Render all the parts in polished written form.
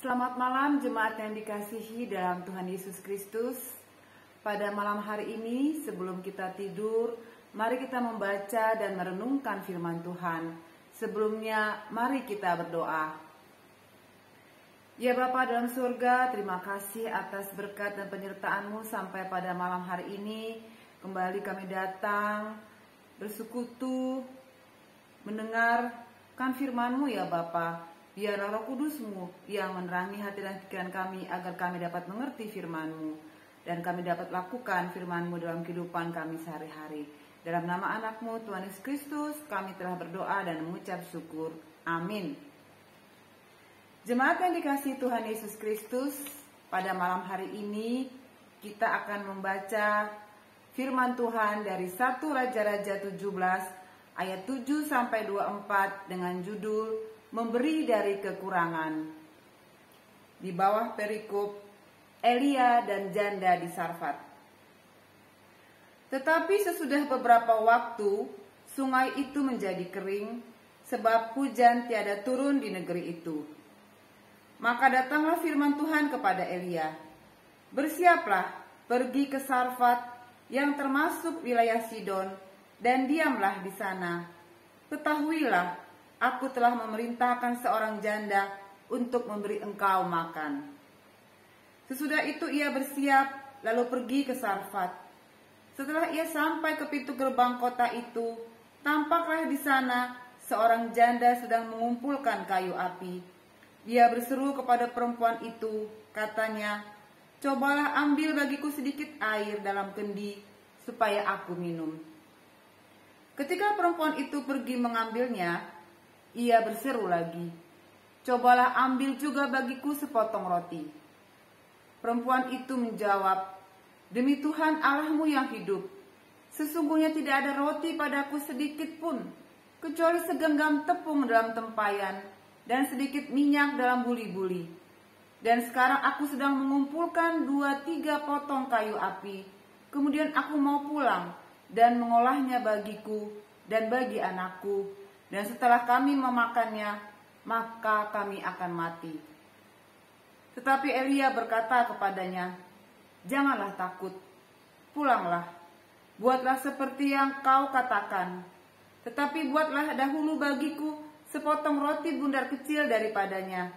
Selamat malam jemaat yang dikasihi dalam Tuhan Yesus Kristus. Pada malam hari ini sebelum kita tidur, mari kita membaca dan merenungkan firman Tuhan. Sebelumnya mari kita berdoa. Ya Bapa dalam surga, terima kasih atas berkat dan penyertaan-Mu sampai pada malam hari ini. Kembali kami datang bersekutu mendengarkan firman-Mu ya Bapa. Biarlah Roh Kudus-Mu yang menerangi hati dan pikiran kami agar kami dapat mengerti firman-Mu dan kami dapat lakukan firman-Mu dalam kehidupan kami sehari-hari. Dalam nama anak-Mu Tuhan Yesus Kristus kami telah berdoa dan mengucap syukur. Amin. Jemaat yang dikasihi Tuhan Yesus Kristus, pada malam hari ini kita akan membaca firman Tuhan dari 1 Raja-Raja 17 ayat 7 sampai 24 dengan judul Memberi dari kekurangan. Di bawah perikop Elia dan janda di Sarfat. Tetapi sesudah beberapa waktu, sungai itu menjadi kering, sebab hujan tiada turun di negeri itu. Maka datanglah firman Tuhan kepada Elia, "Bersiaplah, pergi ke Sarfat yang termasuk wilayah Sidon, dan diamlah di sana. Ketahuilah, aku telah memerintahkan seorang janda untuk memberi engkau makan." Sesudah itu ia bersiap, lalu pergi ke Sarfat. Setelah ia sampai ke pintu gerbang kota itu, tampaklah di sana seorang janda sedang mengumpulkan kayu api. Dia berseru kepada perempuan itu, katanya, "Cobalah ambil bagiku sedikit air dalam kendi, supaya aku minum." Ketika perempuan itu pergi mengambilnya, ia berseru lagi, "Cobalah ambil juga bagiku sepotong roti." Perempuan itu menjawab, "Demi Tuhan Allahmu yang hidup, sesungguhnya tidak ada roti padaku sedikit pun, kecuali segenggam tepung dalam tempayan dan sedikit minyak dalam buli-buli. Dan sekarang aku sedang mengumpulkan 2-3 potong kayu api. Kemudian aku mau pulang dan mengolahnya bagiku dan bagi anakku. Dan setelah kami memakannya, maka kami akan mati." Tetapi Elia berkata kepadanya, "Janganlah takut, pulanglah, buatlah seperti yang kau katakan. Tetapi buatlah dahulu bagiku sepotong roti bundar kecil daripadanya,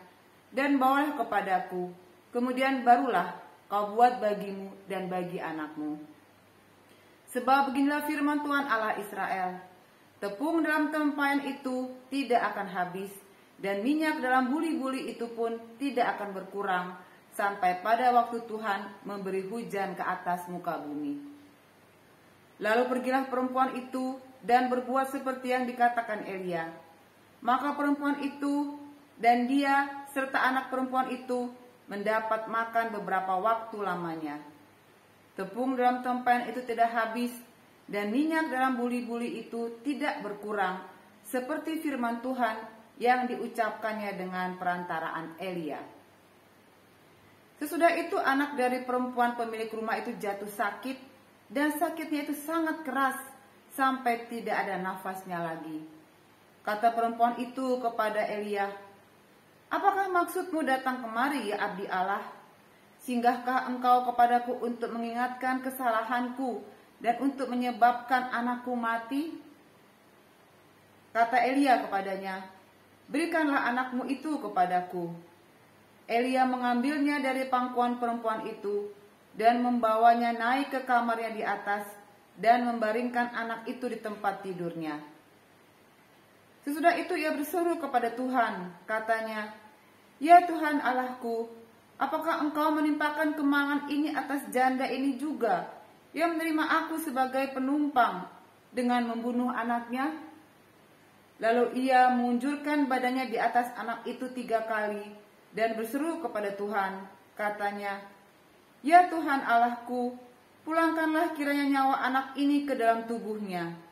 dan bawalah kepadaku. Kemudian barulah kau buat bagimu dan bagi anakmu. Sebab beginilah firman Tuhan Allah Israel, tepung dalam tempayan itu tidak akan habis, dan minyak dalam buli-buli itu pun tidak akan berkurang, sampai pada waktu Tuhan memberi hujan ke atas muka bumi." Lalu pergilah perempuan itu dan berbuat seperti yang dikatakan Elia. Maka perempuan itu dan dia serta anak perempuan itu mendapat makan beberapa waktu lamanya. Tepung dalam tempayan itu tidak habis, dan minyak dalam buli-buli itu tidak berkurang, seperti firman Tuhan yang diucapkannya dengan perantaraan Elia. Sesudah itu anak dari perempuan pemilik rumah itu jatuh sakit, dan sakitnya itu sangat keras sampai tidak ada nafasnya lagi. Kata perempuan itu kepada Elia, "Apakah maksudmu datang kemari ya abdi Allah? Singgahkah engkau kepadaku untuk mengingatkan kesalahanku dan untuk menyebabkan anakku mati?" Kata Elia kepadanya, "Berikanlah anakmu itu kepadaku." Elia mengambilnya dari pangkuan perempuan itu dan membawanya naik ke kamarnya di atas dan membaringkan anak itu di tempat tidurnya. Sesudah itu ia berseru kepada Tuhan, katanya, "Ya Tuhan Allahku, apakah engkau menimpakan kemalangan ini atas janda ini juga, yang menerima aku sebagai penumpang dengan membunuh anaknya?" Lalu ia mengunjurkan badannya di atas anak itu 3 kali dan berseru kepada Tuhan, katanya, "Ya Tuhan Allahku, pulangkanlah kiranya nyawa anak ini ke dalam tubuhnya."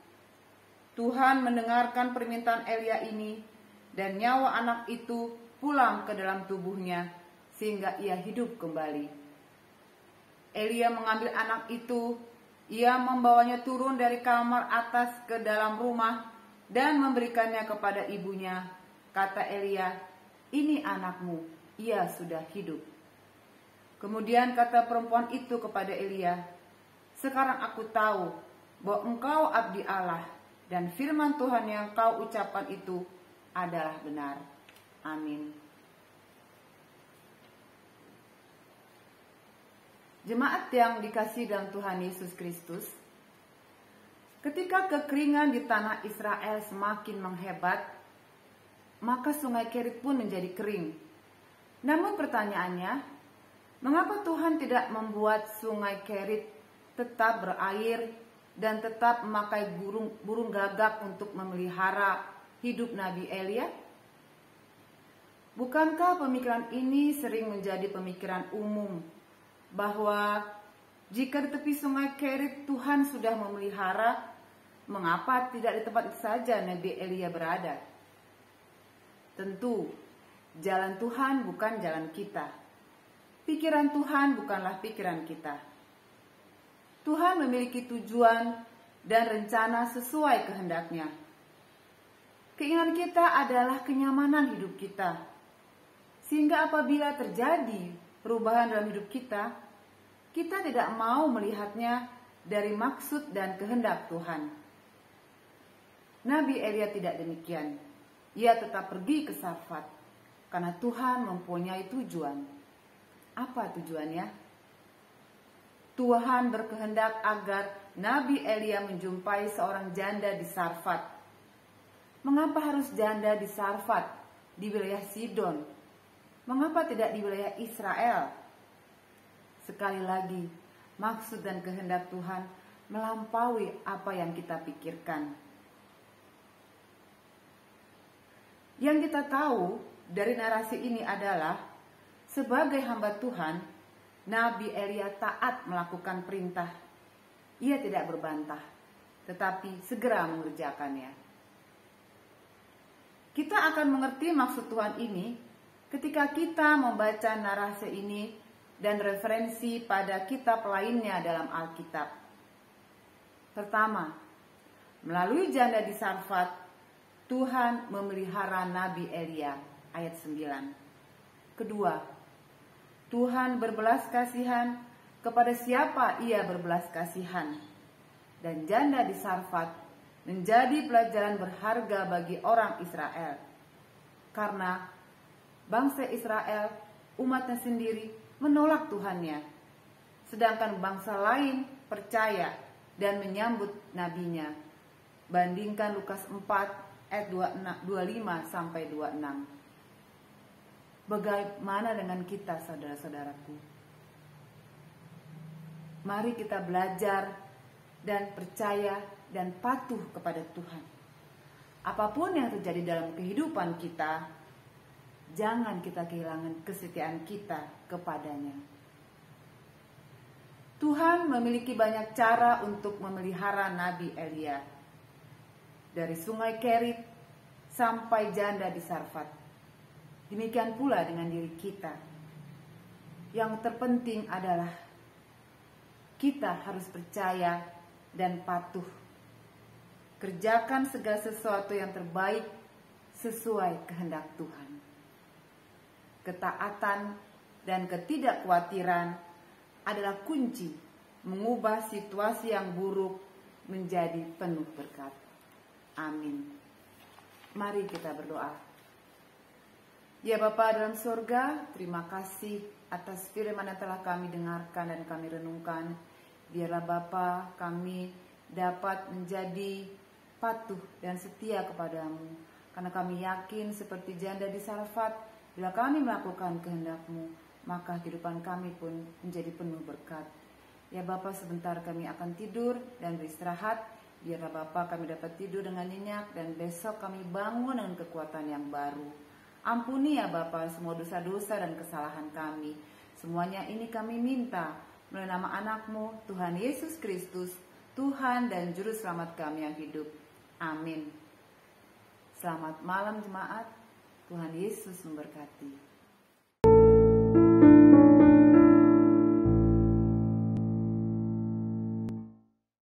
Tuhan mendengarkan permintaan Elia ini, dan nyawa anak itu pulang ke dalam tubuhnya, sehingga ia hidup kembali. Elia mengambil anak itu, ia membawanya turun dari kamar atas ke dalam rumah, dan memberikannya kepada ibunya. Kata Elia, "Ini anakmu." ia sudah hidup." Kemudian kata perempuan itu kepada Elia, "Sekarang aku tahu bahwa engkau abdi Allah, dan firman Tuhan yang kau ucapkan itu adalah benar." Amin. Jemaat yang dikasihi dalam Tuhan Yesus Kristus, ketika kekeringan di tanah Israel semakin menghebat, maka sungai Kerit pun menjadi kering. Namun pertanyaannya, mengapa Tuhan tidak membuat sungai Kerit tetap berair dan tetap memakai burung gagak untuk memelihara hidup Nabi Elia? Bukankah pemikiran ini sering menjadi pemikiran umum, bahwa jika di tepi sungai Kerit Tuhan sudah memelihara, mengapa tidak di tempat itu saja Nabi Elia berada? Tentu, jalan Tuhan bukan jalan kita. Pikiran Tuhan bukanlah pikiran kita. Tuhan memiliki tujuan dan rencana sesuai kehendaknya. Keinginan kita adalah kenyamanan hidup kita. Sehingga apabila terjadi perubahan dalam hidup kita, kita tidak mau melihatnya dari maksud dan kehendak Tuhan. Nabi Elia tidak demikian. Ia tetap pergi ke Sarfat karena Tuhan mempunyai tujuan. Apa tujuannya? Tuhan berkehendak agar Nabi Elia menjumpai seorang janda di Sarfat. Mengapa harus janda di Sarfat, di wilayah Sidon? Mengapa tidak di wilayah Israel? Sekali lagi, maksud dan kehendak Tuhan melampaui apa yang kita pikirkan. Yang kita tahu dari narasi ini adalah, sebagai hamba Tuhan, Nabi Elia taat melakukan perintah. Ia tidak berbantah, tetapi segera mengerjakannya. Kita akan mengerti maksud Tuhan ini ketika kita membaca narasi ini dan referensi pada kitab lainnya dalam Alkitab. Pertama, melalui janda di Sarfat, Tuhan memelihara Nabi Elia, ayat 9. Kedua, Tuhan berbelas kasihan kepada siapa ia berbelas kasihan. Dan janda di Sarfat menjadi pelajaran berharga bagi orang Israel. Karena bangsa Israel, umatnya sendiri, menolak Tuhannya. Sedangkan bangsa lain percaya dan menyambut nabinya. Bandingkan Lukas 4 ayat 25-26. Bagaimana dengan kita, saudara-saudaraku? Mari kita belajar dan percaya dan patuh kepada Tuhan. Apapun yang terjadi dalam kehidupan kita, jangan kita kehilangan kesetiaan kita kepadanya. Tuhan memiliki banyak cara untuk memelihara Nabi Elia. Dari sungai Kerit sampai janda di Sarfat. Demikian pula dengan diri kita. Yang terpenting adalah kita harus percaya dan patuh. Kerjakan segala sesuatu yang terbaik sesuai kehendak Tuhan. Ketaatan dan ketidakkhawatiran adalah kunci mengubah situasi yang buruk menjadi penuh berkat. Amin. Mari kita berdoa. Ya Bapa dalam surga, terima kasih atas firman yang telah kami dengarkan dan kami renungkan. Biarlah Bapa kami dapat menjadi patuh dan setia kepadamu. Karena kami yakin seperti janda di Sarfat, bila kami melakukan kehendak-Mu, maka kehidupan kami pun menjadi penuh berkat. Ya Bapa, sebentar kami akan tidur dan beristirahat. Biarlah Bapa kami dapat tidur dengan nyenyak dan besok kami bangun dengan kekuatan yang baru. Ampuni ya Bapa semua dosa-dosa dan kesalahan kami. Semuanya ini kami minta melalui nama anak-Mu, Tuhan Yesus Kristus, Tuhan dan Juru Selamat kami yang hidup. Amin. Selamat malam jemaat. Tuhan Yesus memberkati.